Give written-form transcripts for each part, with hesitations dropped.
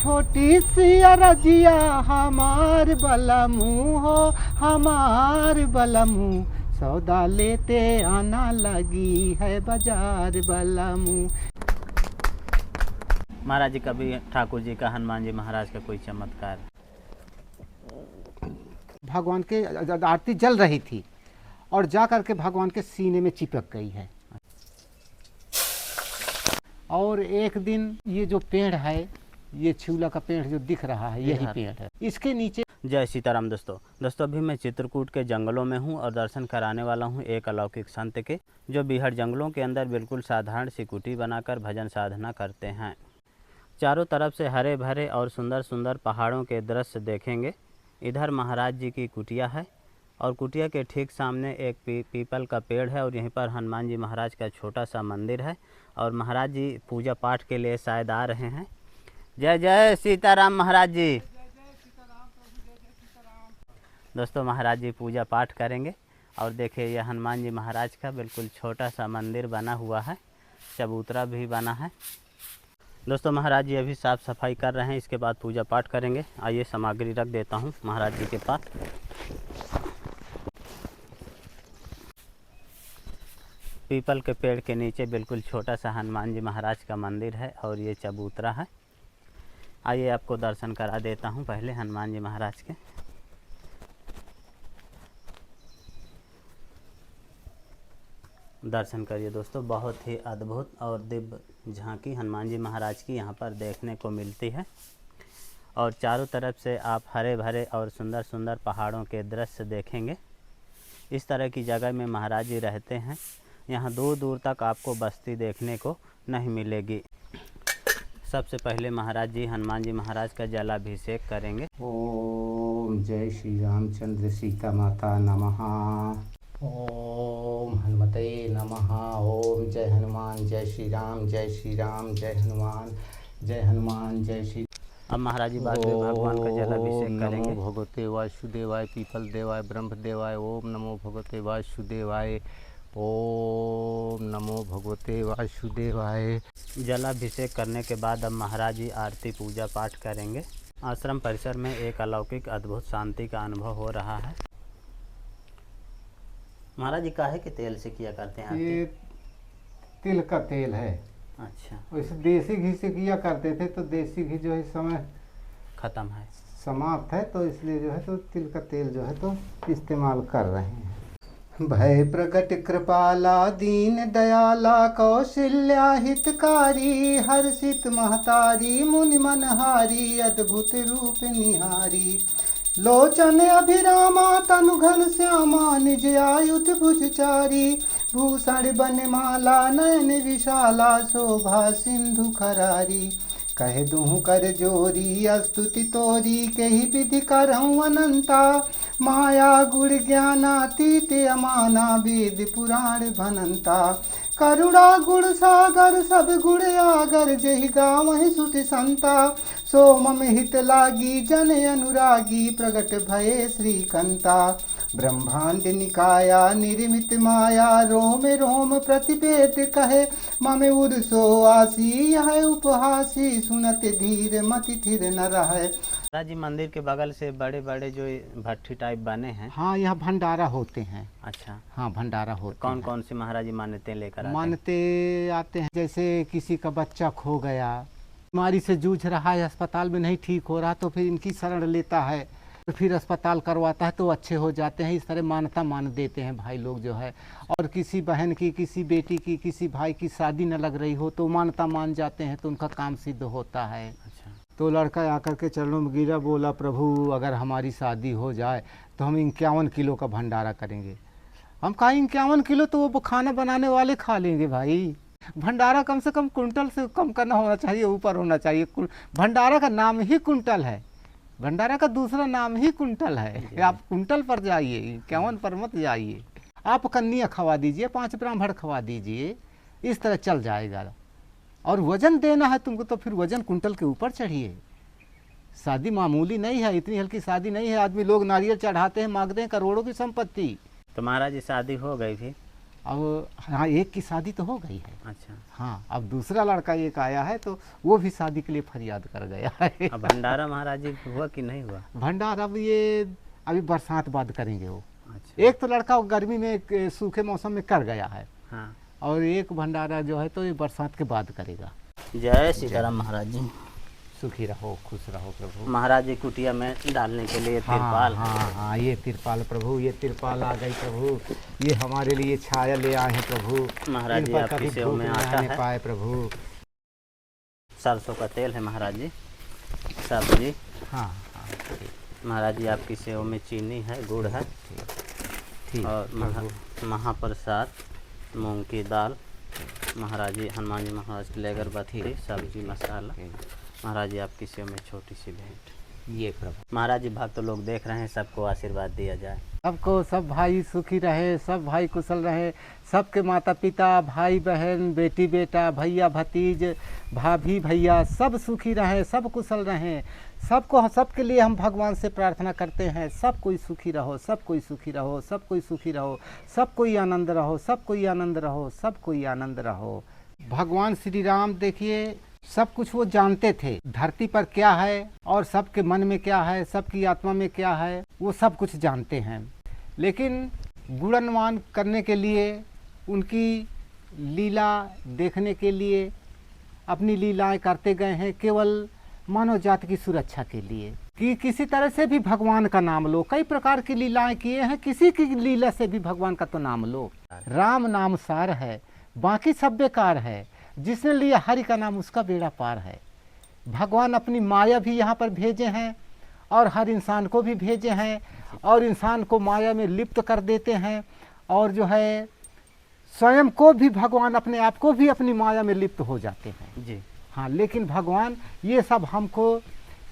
छोटी सी अरजिया हमार बलमू हो, हमार बलमू सौदा लेते आना लगी है बाजार बलमू। महाराज जी, कभी ठाकुर जी का, हनुमान जी महाराज का कोई चमत्कार? भगवान के आरती जल रही थी और जा करके भगवान के सीने में चिपक गई है। और एक दिन ये जो पेड़ है, ये छिउला का पेड़ जो दिख रहा है, यही पेड़ है, इसके नीचे। जय सीताराम दोस्तों अभी मैं चित्रकूट के जंगलों में हूँ और दर्शन कराने वाला हूँ एक अलौकिक संत के, जो बिहार जंगलों के अंदर बिल्कुल साधारण सी कुटी बनाकर भजन साधना करते हैं। चारों तरफ से हरे भरे और सुंदर सुंदर पहाड़ों के दृश्य देखेंगे। इधर महाराज जी की कुटिया है और कुटिया के ठीक सामने एक पीपल का पेड़ है और यहीं पर हनुमान जी महाराज का छोटा सा मंदिर है और महाराज जी पूजा पाठ के लिए शायद आ रहे हैं। जय जय सीताराम महाराज जी। दोस्तों, महाराज जी पूजा पाठ करेंगे और देखिए यह हनुमान जी महाराज का बिल्कुल छोटा सा मंदिर बना हुआ है, चबूतरा भी बना है। दोस्तों, महाराज जी अभी साफ़ सफाई कर रहे हैं, इसके बाद पूजा पाठ करेंगे। आइए सामग्री रख देता हूँ महाराज जी के पास। पीपल के पेड़ के नीचे बिल्कुल छोटा सा हनुमान जी महाराज का मंदिर है और ये चबूतरा है। आइए आपको दर्शन करा देता हूँ पहले हनुमान जी महाराज के। दर्शन करिए दोस्तों, बहुत ही अद्भुत और दिव्य झांकी हनुमान जी महाराज की यहाँ पर देखने को मिलती है और चारों तरफ से आप हरे भरे और सुंदर सुंदर पहाड़ों के दृश्य देखेंगे। इस तरह की जगह में महाराज जी रहते हैं। यहाँ दूर दूर तक आपको बस्ती देखने को नहीं मिलेगी। सबसे पहले महाराज जी हनुमान जी महाराज का जलाभिषेक करेंगे। ओम जय श्री रामचंद्र सीता माता नमः। ओम हनुमते नमः। ओम जय हनुमान, जय श्री राम, जय श्री राम, जय हनुमान, जय हनुमान, जय श्री। अब महाराज जी बाद में भगवान का जलाभिषेक करेंगे। नमो भगवते वासुदेवाय पीपल देवाय ब्रह्मदेवाय। ओम नमो भगवते वासुदेवाय। ओम नमो भगवते वासुदेवाय। जलाभिषेक करने के बाद अब महाराज जी आरती पूजा पाठ करेंगे। आश्रम परिसर में एक अलौकिक अद्भुत शांति का अनुभव हो रहा है। महाराज जी काहे के तेल से किया करते हैं? ये तिल का तेल है। अच्छा, वैसे देसी घी से किया करते थे, तो देसी घी जो है इस समय खत्म है, समाप्त है, तो इसलिए जो है तो तिल का तेल जो है तो इस्तेमाल कर रहे हैं। भय प्रगट कृपाला दीन दयाला कौशल्या हितकारी, हर्षित महतारी मुनि मनहारी, अद्भुत रूप निहारी। लोचन अभिरामा तनु घन श्यामा, निज आयुध भुजचारी। भूषण बनमाला नयन विशाला, शोभा सिंधु खरारी। कह दूँ कर जोरी स्तुति तोरी, कही विधि करऊँ अनंता। माया गुण ज्ञानातीत अमाना, वेद पुराण भनंता। करुणा गुण सागर सब गुण आगर, जहि गावहि सुति संता। सो मम हित लागी जन अनुरागी, प्रगट भये श्रीकंता। ब्रह्मांड निकाया निर्मित माया, रोम रोम प्रतिवेद कहे। मम उर्सो आसी यह उपहासी, सुनत धीर मति थिर न रहे। महाराज जी मंदिर के बगल से बड़े बड़े जो भट्ठी टाइप बने हैं। हाँ, यहाँ भंडारा होते हैं। अच्छा, हाँ, भंडारा होते हैं। कौन कौन सी महाराज जी मान्यताएं लेकर आते हैं? मानते आते हैं, जैसे किसी का बच्चा खो गया, बीमारी से जूझ रहा है, अस्पताल में नहीं ठीक हो रहा, तो फिर इनकी शरण लेता है, तो फिर अस्पताल करवाता है तो अच्छे हो जाते हैं। इस तरह मान्यता मान देते हैं भाई लोग जो है। और किसी बहन की, किसी बेटी की, किसी भाई की शादी न लग रही हो तो मान्यता मान जाते हैं, तो उनका काम सिद्ध होता है। अच्छा, तो लड़का आकर के चरणों में गिरा, बोला प्रभु अगर हमारी शादी हो जाए तो हम 51 किलो का भंडारा करेंगे। हम कहा 51 किलो तो वो खाना बनाने वाले खा लेंगे भाई। भंडारा कम से कम कुंटल से कम करना होना चाहिए, ऊपर होना चाहिए। भंडारा का नाम ही कुंटल है, भंडारा का दूसरा नाम ही कुंटल है। आप कुंटल पर जाइए, 51 पर मत जाइए। आप कन्या खवा दीजिए, 5 ब्राह्मण खवा दीजिए, इस तरह चल जाएगा। और वजन देना है तुमको तो फिर वजन कुंटल के ऊपर चढ़िए। शादी मामूली नहीं है, इतनी हल्की शादी नहीं है। आदमी लोग नारियल चढ़ाते हैं, मांगते हैं करोड़ों की संपत्ति। तो महाराज जी शादी हो गई थी अब हाँ, एक की शादी तो हो गई है। अच्छा। हाँ, अब दूसरा लड़का एक आया है तो वो भी शादी के लिए फरियाद कर गया है। अब भंडारा महाराज जी हुआ कि नहीं हुआ? भंडारा अब ये अभी बरसात बाद करेंगे वो। अच्छा। एक तो लड़का वो गर्मी में सूखे मौसम में कर गया है, हाँ। और एक भंडारा जो है तो ये बरसात के बाद करेगा। जय सीताराम महाराज जी। सुखी रहो, खुश रहो प्रभु। महाराज जी कुटिया में डालने के लिए हाँ तिरपाल। हाँ हाँ, ये तिरपाल प्रभु, ये तिरपाल आ गई प्रभु, ये हमारे लिए छाया ले आए हैं प्रभु। महाराज इन जी पर आपकी कभी सेवा में धूप न आटा आने है, पाए प्रभु। सरसों का तेल है महाराज जी, सब्जी। हाँ हाँ, ठीक महाराज जी आपकी सेवा में चीनी है, गुड़ है, ठीक और प्रभु। महाप्रसाद मूंग की दाल। महाराज जी हनुमान जी महाराज के लिए अगरबत्ती, सब्जी, मसाला। महाराज जी आपकी सेवा में छोटी सी भेंट। ये प्रभु। महाराज जी भक्त तो लोग देख रहे हैं, सबको आशीर्वाद दिया जाए। सबको, सब भाई सुखी रहे, सब भाई कुशल रहे, सबके माता पिता, भाई बहन, बेटी बेटा, भैया भतीज, भाभी भैया, सब सुखी रहें, सब कुशल रहें। सबको, सबके लिए हम भगवान से प्रार्थना करते हैं, सब कोई सुखी रहो, सब कोई सुखी रहो, सब कोई सुखी रहो, सब कोई आनंद रहो, सब कोई आनंद रहो, सब कोई आनंद रहो। भगवान श्री राम देखिए, सब कुछ वो जानते थे, धरती पर क्या है और सबके मन में क्या है, सबकी आत्मा में क्या है, वो सब कुछ जानते हैं। लेकिन गुणगान करने के लिए, उनकी लीला देखने के लिए अपनी लीलाएं करते गए हैं, केवल मानव जाति की सुरक्षा के लिए, कि किसी तरह से भी भगवान का नाम लो। कई प्रकार की लीलाएं किए हैं, किसी की लीला से भी भगवान का तो नाम लो। राम नाम सार है, बाकी सब बेकार है, जिसने लिया हरि का नाम उसका बेड़ा पार है। भगवान अपनी माया भी यहाँ पर भेजे हैं और हर इंसान को भी भेजे हैं, और इंसान को माया में लिप्त कर देते हैं, और जो है स्वयं को भी भगवान अपने आप को भी अपनी माया में लिप्त हो जाते हैं जी। हाँ, लेकिन भगवान ये सब हमको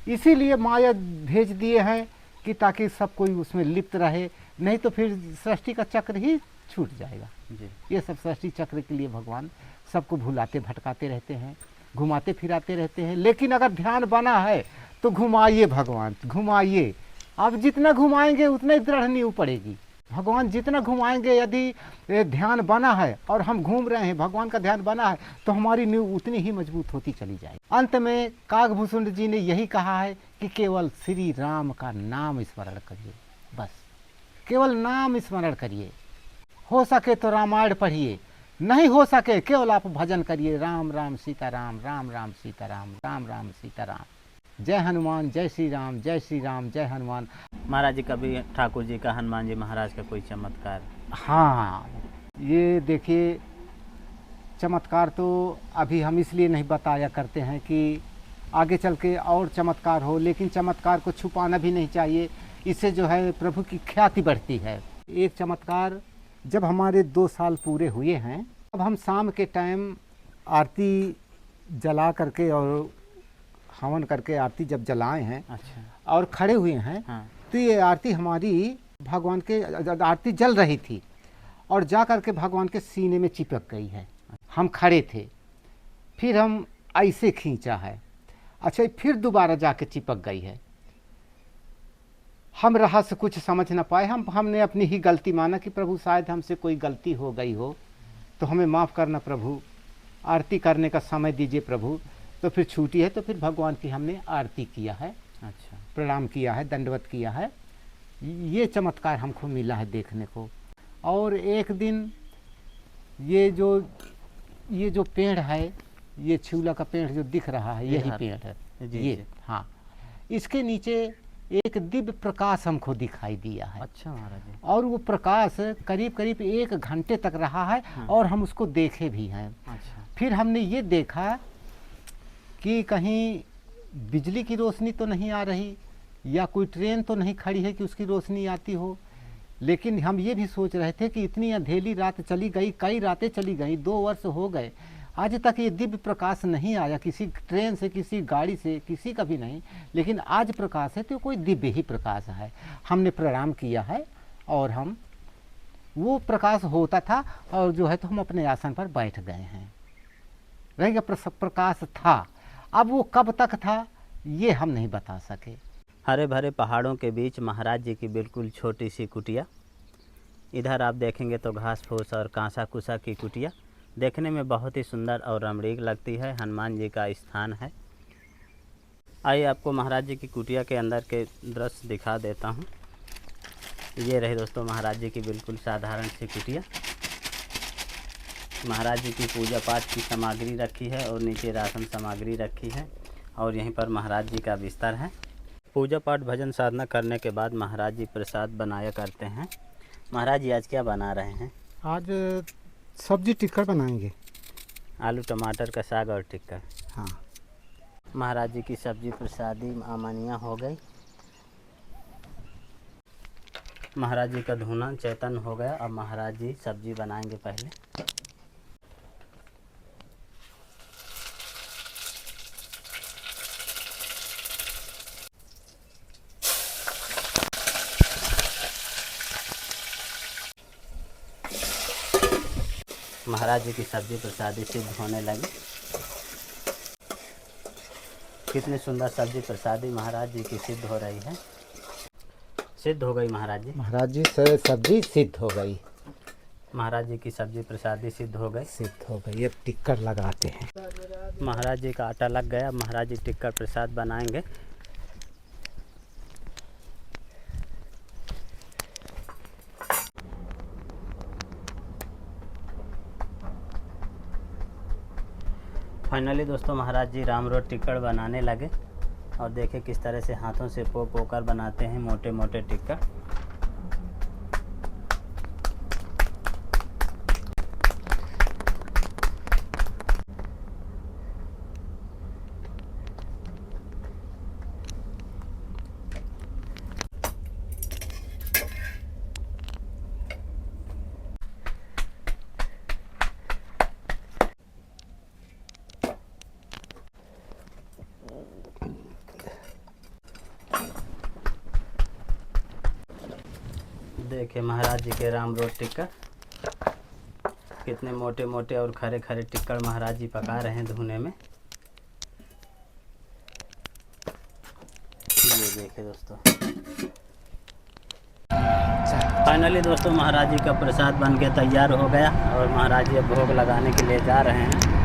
इसीलिए माया भेज दिए हैं कि ताकि सब कोई उसमें लिप्त रहे, नहीं तो फिर सृष्टि का चक्र ही छूट जाएगा। जी। ये सब सृष्टि चक्र के लिए भगवान सबको भुलाते भटकाते रहते हैं, घुमाते फिराते रहते हैं। लेकिन अगर ध्यान बना है तो घुमाइए भगवान, घुमाइए। अब जितना घुमाएंगे उतना ही दृढ़ नींव पड़ेगी। भगवान जितना घुमाएंगे, यदि ध्यान बना है और हम घूम रहे हैं, भगवान का ध्यान बना है, तो हमारी नींव उतनी ही मजबूत होती चली जाएगी। अंत में काकभूषण जी ने यही कहा है कि केवल श्री राम का नाम स्मरण करिए, बस केवल नाम स्मरण करिए। हो सके तो रामायण पढ़िए, नहीं हो सके केवल आप भजन करिए, राम राम सीताराम, राम राम सीताराम, राम राम सीताराम। जय हनुमान, जय श्री राम, जय श्री राम, जय हनुमान। महाराज जी कभी ठाकुर जी का, हनुमान जी महाराज का कोई चमत्कार? हाँ, ये देखिए, चमत्कार तो अभी हम इसलिए नहीं बताया करते हैं कि आगे चल के और चमत्कार हो, लेकिन चमत्कार को छुपाना भी नहीं चाहिए, इससे जो है प्रभु की ख्याति बढ़ती है। एक चमत्कार, जब हमारे 2 साल पूरे हुए हैं, अब हम शाम के टाइम आरती जला करके और हवन करके आरती जब जलाए हैं, अच्छा। और खड़े हुए हैं, हाँ। तो ये आरती हमारी भगवान के, आरती जल रही थी और जा करके भगवान के सीने में चिपक गई है। हम खड़े थे, फिर हम ऐसे खींचा है, अच्छा फिर दोबारा जाके चिपक गई है। हम रहस्य कुछ समझ ना पाए, हमने अपनी ही गलती माना कि प्रभु शायद हमसे कोई गलती हो गई हो, तो हमें माफ़ करना प्रभु, आरती करने का समय दीजिए प्रभु। तो फिर छूटी है, तो फिर भगवान की हमने आरती किया है, अच्छा। प्रणाम किया है, दंडवत किया है। ये चमत्कार हमको मिला है देखने को। और एक दिन ये जो पेड़ है, ये छिउला का पेड़ जो दिख रहा है, यही पेड़ है जी, ये जी। हाँ, इसके नीचे एक दिव्य प्रकाश हमको दिखाई दिया है। अच्छा महाराज जी। और वो प्रकाश करीब करीब 1 घंटे तक रहा है, और हम उसको देखे भी हैं। अच्छा। फिर हमने ये देखा कि कहीं बिजली की रोशनी तो नहीं आ रही, या कोई ट्रेन तो नहीं खड़ी है कि उसकी रोशनी आती हो। लेकिन हम ये भी सोच रहे थे कि इतनी अंधेरी रात चली गई, कई रातें चली गई, 2 वर्ष हो गए, आज तक ये दिव्य प्रकाश नहीं आया, किसी ट्रेन से, किसी गाड़ी से, किसी का भी नहीं। लेकिन आज प्रकाश है तो कोई दिव्य ही प्रकाश है। हमने प्रणाम किया है, और हम वो प्रकाश होता था, और जो है तो हम अपने आसन पर बैठ गए हैं। रहेगा प्रकाश था, अब वो कब तक था ये हम नहीं बता सके। हरे भरे पहाड़ों के बीच महाराज जी की बिल्कुल छोटी सी कुटिया, इधर आप देखेंगे तो घास फूस और कांसा कुसा की कुटिया देखने में बहुत ही सुंदर और रमणीक लगती है। हनुमान जी का स्थान है। आइए आपको महाराज जी की कुटिया के अंदर के दृश्य दिखा देता हूँ। ये रहे दोस्तों महाराज जी की बिल्कुल साधारण सी कुटिया। महाराज जी की पूजा पाठ की सामग्री रखी है और नीचे राशन सामग्री रखी है और यहीं पर महाराज जी का बिस्तर है। पूजा पाठ भजन साधना करने के बाद महाराज जी प्रसाद बनाया करते हैं। महाराज जी आज क्या बना रहे हैं? आज सब्जी टिक्कर बनाएंगे। आलू टमाटर का साग और टिक्कर। हाँ। महाराज जी की सब्जी प्रसादी आमनिया हो गई। महाराज जी का धुना चैतन हो गया। अब महाराज जी सब्जी बनाएंगे पहले। महाराज जी की सब्जी प्रसादी सिद्ध होने लगी। कितनी सुंदर सब्जी प्रसादी महाराज जी की सिद्ध हो रही है। सिद्ध हो गई महाराज जी। महाराज जी से सब्जी सिद्ध हो गई। महाराज जी की सब्जी प्रसादी सिद्ध हो गई। सिद्ध हो गई। अब टिक्कर लगाते हैं। महाराज जी का आटा लग गया। महाराज जी टिक्कर प्रसाद बनाएंगे। फाइनली दोस्तों महाराज जी राम रोड टिक्कर बनाने लगे और देखें किस तरह से हाथों से पो कर बनाते हैं मोटे मोटे टिक्कर। देखिए महाराज जी के राम रोड टिक्कर कितने मोटे मोटे और खरे खरे टिक्कर महाराज जी पका रहे हैं धुने में। ये देखिए दोस्तों। फाइनली दोस्तों महाराज जी का प्रसाद बन के तैयार हो गया और महाराज जी अब भोग लगाने के लिए जा रहे हैं।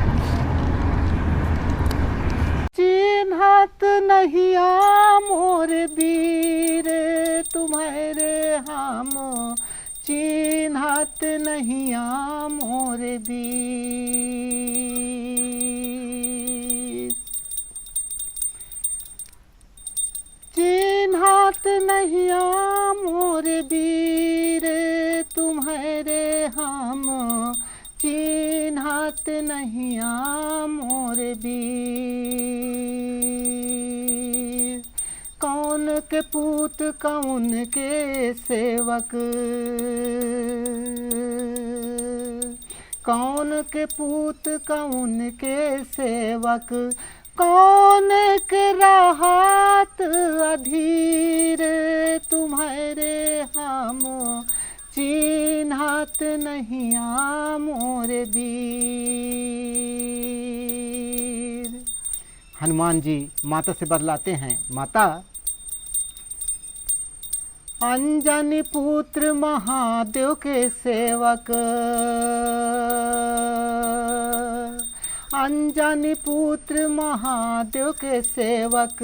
चिन्हत नहीं मोर वीर तुम्हारे हम, चिन्हत नहीं मोर वीर, चिन्हत नहीं मोर वीर तुम्हारे हम, चिन्हत नहीं मोर वीर। कौन के पूत कौन के सेवक, कौन के पूत कौन के सेवक, कौन के राहत अधीर तुम्हारे हम, चिन्हत नहीं मोर वीर। हनुमान जी माता से बतलाते हैं, माता अंजनी पुत्र महादेव के सेवक, अंजनी पुत्र महादेव के सेवक,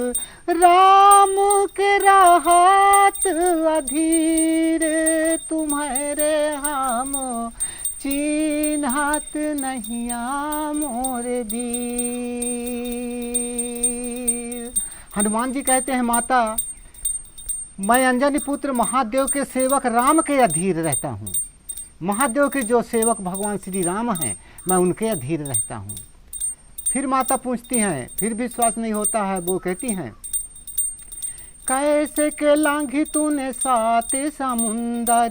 राम के राहत अधीर तुम्हारे हम, चिन्हत नहीं मोर वीर। हनुमान जी कहते हैं, माता मैं अंजनी पुत्र महादेव के सेवक राम के अधीर रहता हूँ। महादेव के जो सेवक भगवान श्री राम हैं मैं उनके अधीर रहता हूँ। फिर माता पूछती हैं, फिर विश्वास नहीं होता है। वो कहती हैं, कैसे के लांघी तूने सात समुंदर,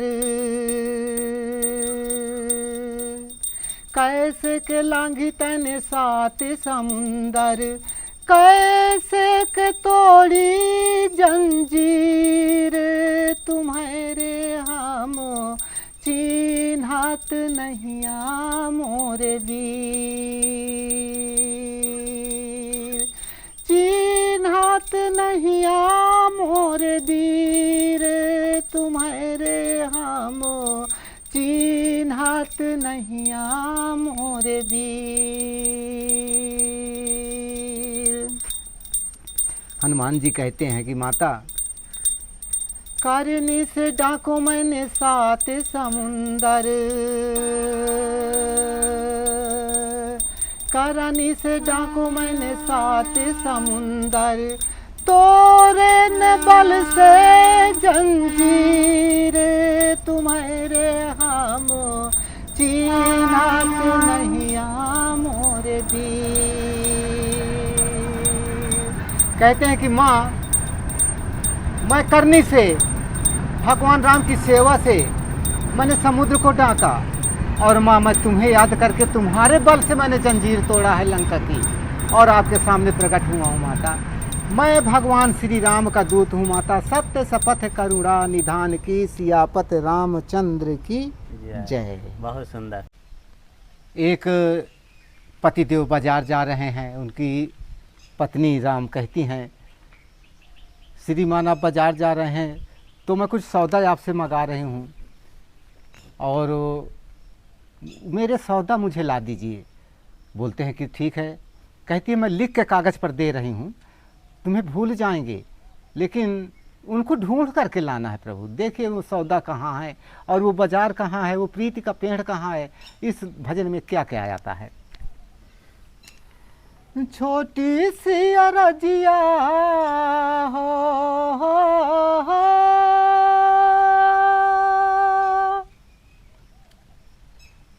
कैसे के लांघी तने सात समुंदर, कैसे के तोड़ी जंजीर तुम्हारे हम, चिन्हत नहीं मोर वीर, चिन्हत नहीं मोर वीर तुम्हारे हम, नैया मोरे वीर। हनुमान जी कहते हैं कि माता, करनी से डाको मैंने 7 समुंदर, करनी से डाको मैंने 7 समुंदर, तोरे न बल से जंजीर, तुम्हारे हम चीनात नैया मोरे वीर। कहते हैं कि माँ, मैं करनी से, भगवान राम की सेवा से मैंने समुद्र को डाका, और माँ मैं तुम्हें याद करके तुम्हारे बल से मैंने जंजीर तोड़ा है लंका की, और आपके सामने प्रकट हुआ हूँ माता। मैं भगवान श्री राम का दूत हूँ माता। सत्य शपथ करुणा निधान की, सियापत रामचंद्र की जय। बहुत सुंदर। एक पतिदेव बाजार जा रहे हैं, उनकी पत्नी राम कहती हैं, श्रीमान आप बाजार जा रहे हैं तो मैं कुछ सौदा आपसे मंगा रही हूँ, और मेरे सौदा मुझे ला दीजिए। बोलते हैं कि ठीक है। कहती है मैं लिख के कागज़ पर दे रही हूँ, तुम्हें भूल जाएंगे, लेकिन उनको ढूंढ करके लाना है प्रभु। देखिए वो सौदा कहाँ है और वो बाजार कहाँ है, वो प्रीति का पेड़ कहाँ है। इस भजन में क्या क्या आता है। छोटी सी अरजिया हो,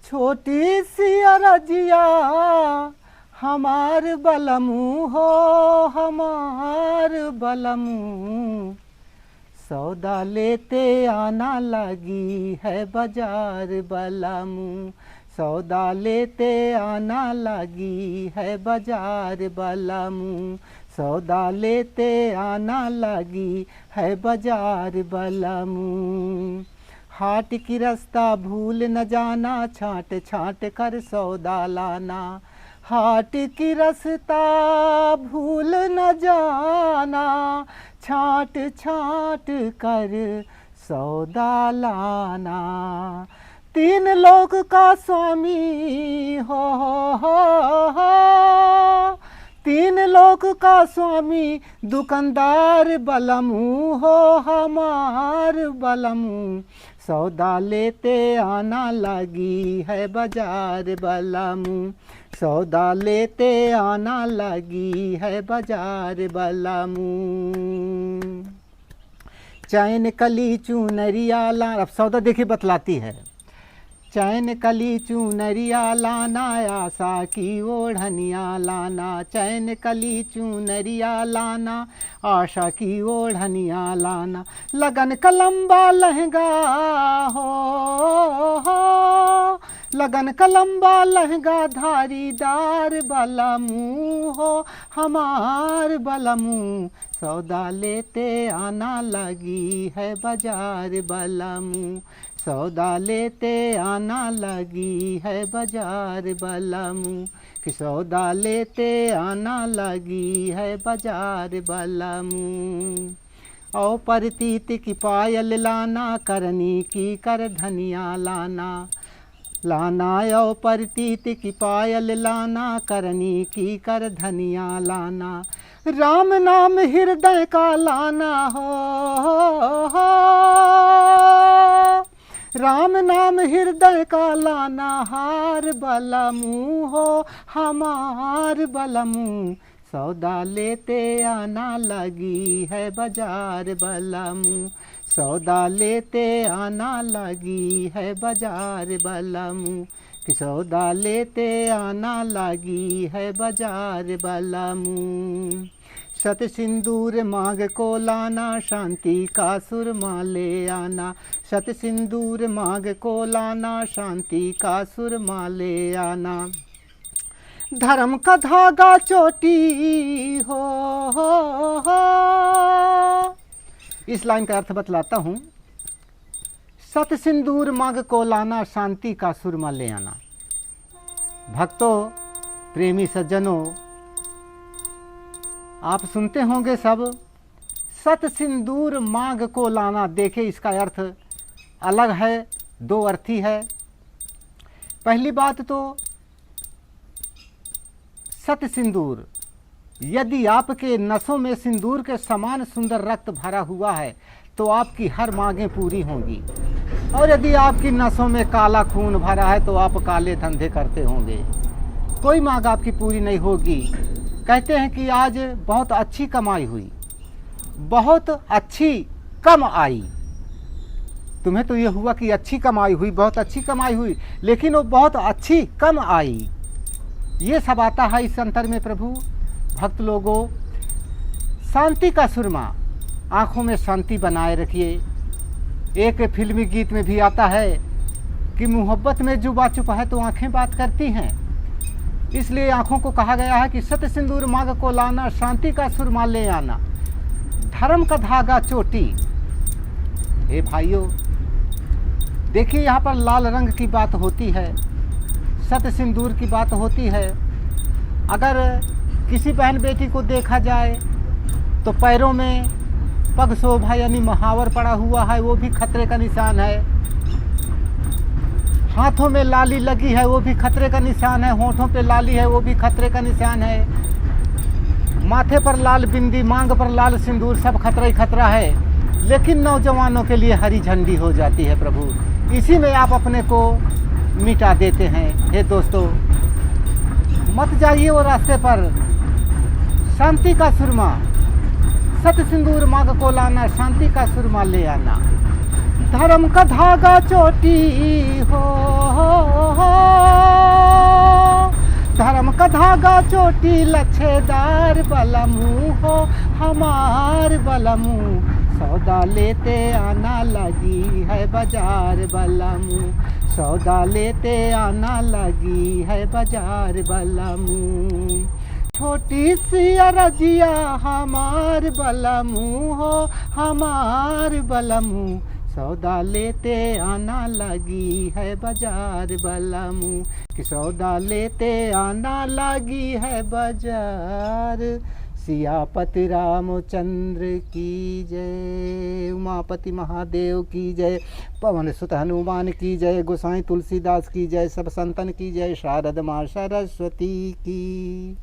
छोटी सी अरजिया हमार बलमू हो, हमार बलमू, सौदा लेते आना लगी है बाजार बलमू, सौदा लेते आना लगी है बाजार बलमू, सौदा लेते आना लगी है बाजार बलमू। हाट की रास्ता भूल न जाना, छाँट छाँट कर सौदा लाना, हाट की रास्ता भूल न जाना, छाँट छाँट कर सौदा लाना। 3 लोक का स्वामी हो, 3 लोक का स्वामी, दुकानदार बलमू हो, हमार बलमू, सौदा लेते आना लगी है बाजार बलमू, सौदा लेते आना लगी है बाजार बलमू। चैन कली चुनरिया ला, अब सौदा देखिए बतलाती है। चैन कली चुनरिया लाना, आशा की ओढ़निया लाना, चैन कली चुनरिया लाना, आशा की ओढ़निया लाना, लगन का लंबा लहंगा हो, लगन का लंबा लहंगा, धारीदार बलमू हो, हमार बलमू, सौदा लेते आना लगी है बाजार बलमू, सौदा लेते आना लगी है बाजार बलमू, कि सौदा लेते आना लगी है बाजार बलमू। औ परतीत की पायल लाना, करनी की कर धनिया लाना, लाना औ परतीत की पायल लाना, करनी की कर धनिया लाना, राम नाम हृदय का लाना हो, राम नाम हृदय का लाना, हार बलमू हो, हमार बलमू, सौदा लेते आना लगी है बाजार बलमू, सौदा लेते आना लगी है बाजार बलमू, कि सौदा लेते आना लगी है बाजार बलमू। सत सिंदूर मांग को लाना, शांति का सुरमा ले आना, सत सिंदूर मांग को लाना, शांति का सुरमा ले आना, धर्म का धागा चोटी हो। इस लाइन का अर्थ बतलाता हूँ। सत सिंदूर मांग को लाना, शांति का सुरमा ले आना। भक्तों, प्रेमी सज्जनों, आप सुनते होंगे सब, सत सिंदूर मांग को लाना। देखिए इसका अर्थ अलग है, 2 अर्थी है। पहली बात तो सत सिंदूर, यदि आपके नसों में सिंदूर के समान सुंदर रक्त भरा हुआ है तो आपकी हर मांगें पूरी होंगी, और यदि आपकी नसों में काला खून भरा है तो आप काले धंधे करते होंगे, कोई मांग आपकी पूरी नहीं होगी। कहते हैं कि आज बहुत अच्छी कमाई हुई, बहुत अच्छी कम आई। तुम्हें तो ये हुआ कि अच्छी कमाई हुई, बहुत अच्छी कमाई हुई, लेकिन वो बहुत अच्छी कम आई। ये सब आता है इस अंतर में। प्रभु भक्त लोगों, शांति का सुरमा, आँखों में शांति बनाए रखिए। एक फिल्मी गीत में भी आता है कि मोहब्बत में जुबा चुप है तो आँखें बात करती हैं, इसलिए आँखों को कहा गया है कि सत सिंदूर मांग को लाना, शांति का सुरमा ले आना, धर्म का धागा चोटी। हे भाइयों, देखिए यहाँ पर लाल रंग की बात होती है, सत सिंदूर की बात होती है। अगर किसी बहन बेटी को देखा जाए तो पैरों में पग शोभा यानी महावर पड़ा हुआ है, वो भी खतरे का निशान है। हाथों में लाली लगी है, वो भी खतरे का निशान है। होठों पे लाली है, वो भी खतरे का निशान है। माथे पर लाल बिंदी, मांग पर लाल सिंदूर, सब खतरा ही खतरा है। लेकिन नौजवानों के लिए हरी झंडी हो जाती है प्रभु, इसी में आप अपने को मिटा देते हैं। हे दोस्तों, मत जाइए वो रास्ते पर। शांति का सुरमा, सत सिंदूर मांग को लाना, शांति का सुरमा ले आना, धर्म का धागा चोटी हो, धर्म का धागा चोटी, लच्छेदार बलमू हो हमार बलमू, सौदा लेते आना लगी है बाजार बलमू, सौदा लेते आना लगी है बाजार बलमू, छोटी सी अरजिया हमार बलमू हो हमार बलमू, सौदा लेते आना लगी है बाजार बलमू, कि सौदा लेते आना लगी है बाजार। सियापति रामचंद्र की जय, उमापति महादेव की जय, पवन सुत हनुमान की जय, गोसाई तुलसीदास की जय, सब संतन की जय, शारद माँ सरस्वती की।